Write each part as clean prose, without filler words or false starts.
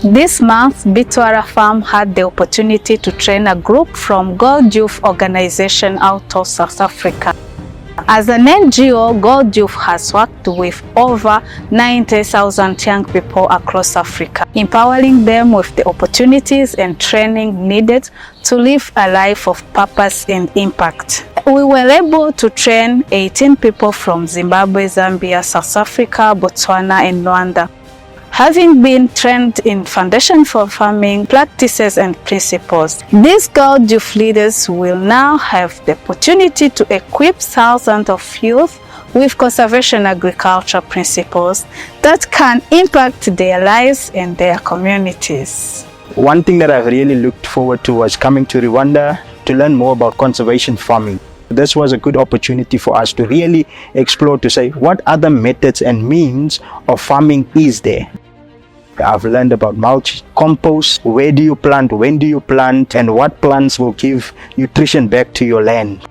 This month, B2R Farm had the opportunity to train a group from GoldYouth organization out of South Africa. As an NGO, GoldYouth has worked with over 90,000 young people across Africa, empowering them with the opportunities and training needed to live a life of purpose and impact. We were able to train 18 people from Zimbabwe, Zambia, South Africa, Botswana, and Rwanda. Having been trained in Foundation for Farming practices and principles, these GoldYouth leaders will now have the opportunity to equip thousands of youth with conservation agriculture principles that can impact their lives and their communities. One thing that I've really looked forward to was coming to Rwanda to learn more about conservation farming. This was a good opportunity for us to really explore, to say what other methods and means of farming is there. I've learned about mulch, compost, where do you plant, when do you plant, and what plants will give nutrition back to your land.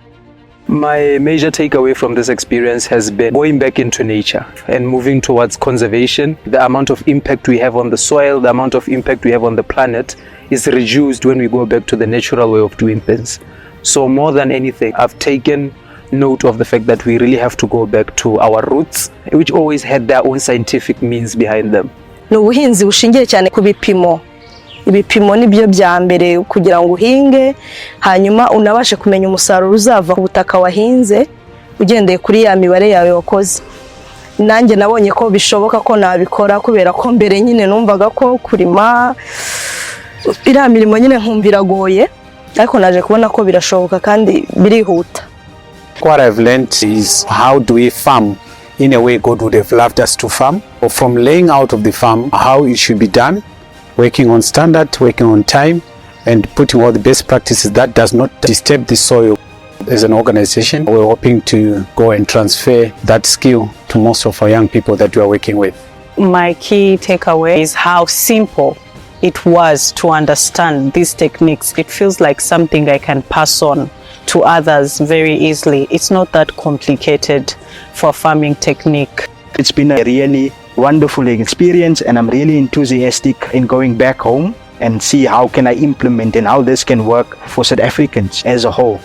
My major takeaway from this experience has been going back into nature and moving towards conservation. The amount of impact we have on the soil, the amount of impact we have on the planet is reduced when we go back to the natural way of doing things. So more than anything, I've taken note of the fact that we really have to go back to our roots, which always had their own scientific means behind them. N'ubuhinzi bushingiye cyane ku bipimo. Ibipimo nibyo bya mbere kugira ngo uhinge, hanyuma unabashe kumenya umusaruro uzava ku butaka wahinze ugendeye kuri ya mibare yawe wakoze. Nanjye nabonye ko bishoboka ko nabikora kubera ko mbere nyine numvaga ko kurima ira mirimo nyine nkumvira goye, ariko naje kubona ko birashoboka kandi birihuta. What I've learned is how do we farm in a way God would have loved us to farm, or from laying out of the farm how it should be done, working on standard, working on time, and putting all the best practices that does not disturb the soil. As an organization, we're hoping to go and transfer that skill to most of our young people that we are working with. My key takeaway is how simple it was to understand these techniques. It feels like something I can pass on to others very easily. It's not that complicated for farming technique. It's been a really wonderful experience, and I'm really enthusiastic in going back home and see how can I implement and how this can work for South Africans as a whole.